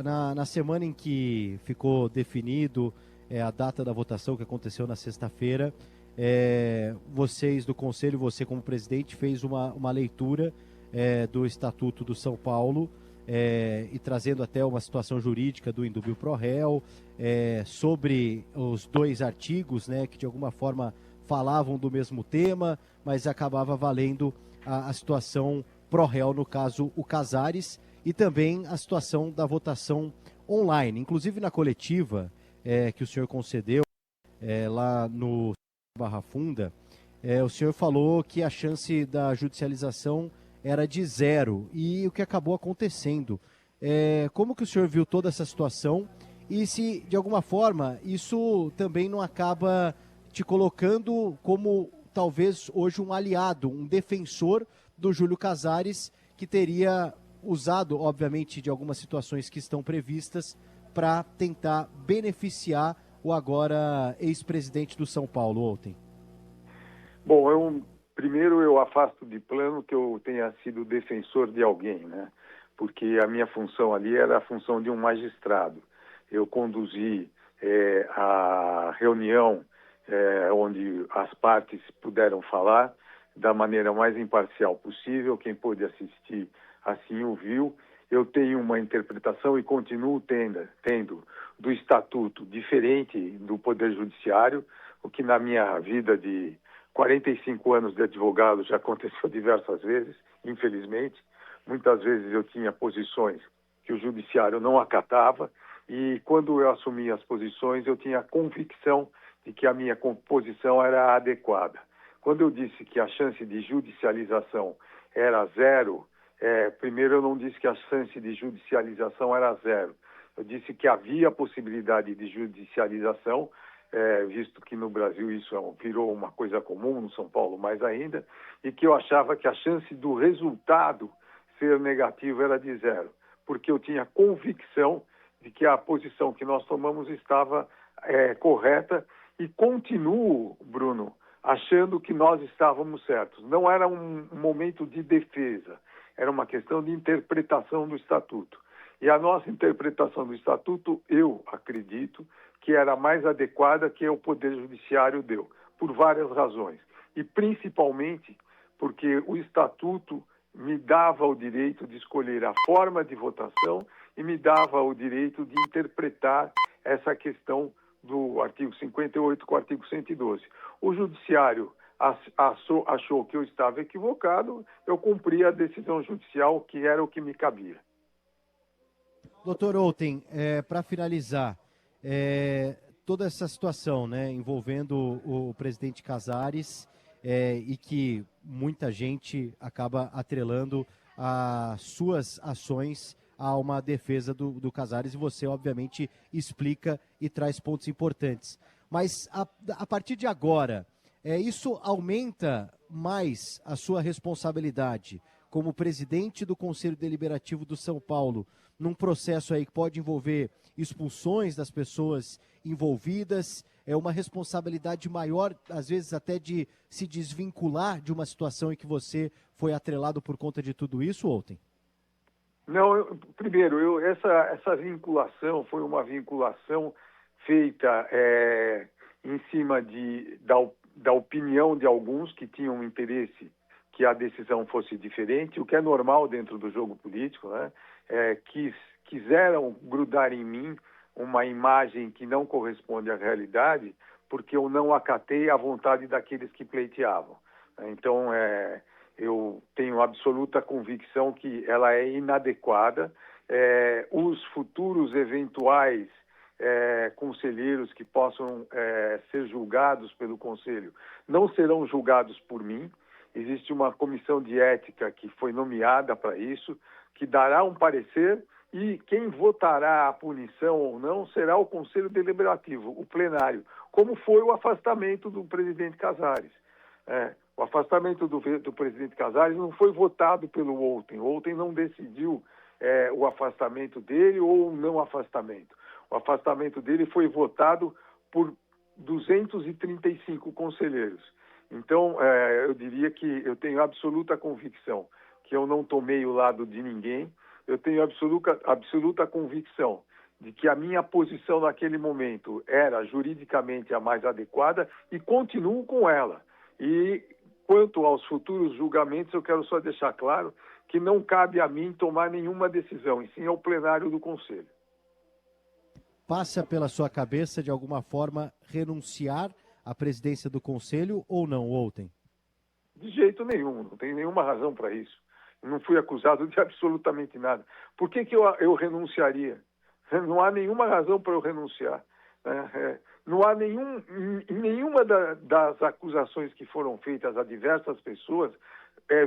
Na semana em que ficou definido a data da votação, que aconteceu na sexta-feira, vocês do Conselho, você como presidente, fez uma leitura do Estatuto do São Paulo, e trazendo até uma situação jurídica do indúbio pro réu, sobre os dois artigos, né, que de alguma forma falavam do mesmo tema, mas acabava valendo a situação pro réu, no caso o Casares, e também a situação da votação online. Inclusive na coletiva que o senhor concedeu lá no Barra Funda, o senhor falou que a chance da judicialização era de 0, e o que acabou acontecendo. Como que o senhor viu toda essa situação e se, de alguma forma, isso também não acaba te colocando como, talvez, hoje um aliado, um defensor do Júlio Casares, que teria usado, obviamente, de algumas situações que estão previstas para tentar beneficiar o agora ex-presidente do São Paulo, ontem? Bom, primeiro eu afasto de plano que eu tenha sido defensor de alguém, né? Porque a minha função ali era a função de um magistrado. Eu conduzi a reunião onde as partes puderam falar da maneira mais imparcial possível. Quem pôde assistir assim o viu. Eu tenho uma interpretação e continuo tendo do Estatuto diferente do Poder Judiciário, o que na minha vida de 45 anos de advogado já aconteceu diversas vezes, infelizmente. Muitas vezes eu tinha posições que o judiciário não acatava, e quando eu assumi as posições eu tinha a convicção de que a minha posição era adequada. Quando eu disse que a chance de judicialização era 0, primeiro eu não disse que a chance de judicialização era 0. Eu disse que havia possibilidade de judicialização, visto que no Brasil isso virou uma coisa comum, no São Paulo mais ainda, e que eu achava que a chance do resultado ser negativo era de 0, porque eu tinha convicção de que a posição que nós tomamos estava correta, e continuo, Bruno, achando que nós estávamos certos. Não era um momento de defesa, era uma questão de interpretação do Estatuto. E a nossa interpretação do Estatuto, eu acredito, que era mais adequada que o Poder Judiciário deu, por várias razões. E principalmente porque o Estatuto me dava o direito de escolher a forma de votação e me dava o direito de interpretar essa questão do artigo 58 com o artigo 112. O Judiciário achou que eu estava equivocado, eu cumpri a decisão judicial, que era o que me cabia. Doutor Outen, para finalizar, toda essa situação, né, envolvendo o presidente Casares, e que muita gente acaba atrelando as suas ações a uma defesa do Casares, e você, obviamente, explica e traz pontos importantes. Mas, a partir de agora, isso aumenta mais a sua responsabilidade como presidente do Conselho Deliberativo do São Paulo, num processo aí que pode envolver expulsões das pessoas envolvidas, uma responsabilidade maior, às vezes até de se desvincular de uma situação em que você foi atrelado por conta de tudo isso, Outen? Não, primeiro, essa vinculação foi uma vinculação feita em cima da opinião de alguns que tinham interesse que a decisão fosse diferente, o que é normal dentro do jogo político, né? Quiseram grudar em mim uma imagem que não corresponde à realidade, porque eu não acatei a vontade daqueles que pleiteavam. Então, eu tenho absoluta convicção que ela é inadequada. Os futuros eventuais conselheiros que possam ser julgados pelo Conselho não serão julgados por mim. Existe uma comissão de ética que foi nomeada para isso, que dará um parecer, e quem votará a punição ou não será o Conselho Deliberativo, o plenário, como foi o afastamento do presidente Casares. O afastamento do presidente Casares não foi votado pelo Outen. O Outen não decidiu o afastamento dele ou o não afastamento. O afastamento dele foi votado por 235 conselheiros. Então, eu diria que eu tenho absoluta convicção que eu não tomei o lado de ninguém, eu tenho absoluta convicção de que a minha posição naquele momento era juridicamente a mais adequada e continuo com ela. E quanto aos futuros julgamentos, eu quero só deixar claro que não cabe a mim tomar nenhuma decisão, e sim ao plenário do Conselho. Passa pela sua cabeça, de alguma forma, renunciar à presidência do Conselho ou não, Olten? De jeito nenhum, não tem nenhuma razão para isso. Eu não fui acusado de absolutamente nada. Por que eu renunciaria? Não há nenhuma razão para eu renunciar. Não há nenhuma das acusações que foram feitas a diversas pessoas,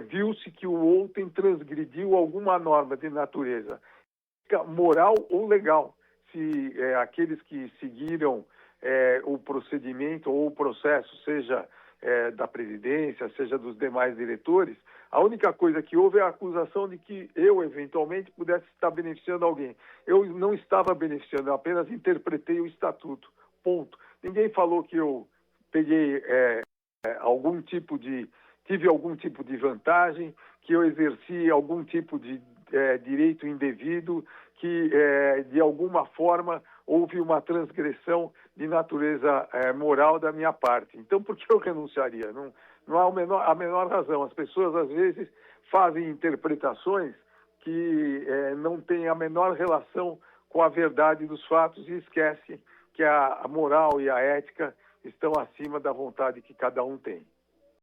viu-se que o Olten transgrediu alguma norma de natureza moral ou legal. Se aqueles que seguiram o procedimento ou o processo, seja da presidência, seja dos demais diretores, a única coisa que houve é a acusação de que eu, eventualmente, pudesse estar beneficiando alguém. Eu não estava beneficiando, eu apenas interpretei o estatuto, ponto. Ninguém falou que eu peguei tive algum tipo de vantagem, que eu exerci algum tipo de direito indevido, que de alguma forma houve uma transgressão de natureza moral da minha parte. Então, por que eu renunciaria? Não há a menor razão. As pessoas, às vezes, fazem interpretações que não têm a menor relação com a verdade dos fatos e esquecem que a moral e a ética estão acima da vontade que cada um tem.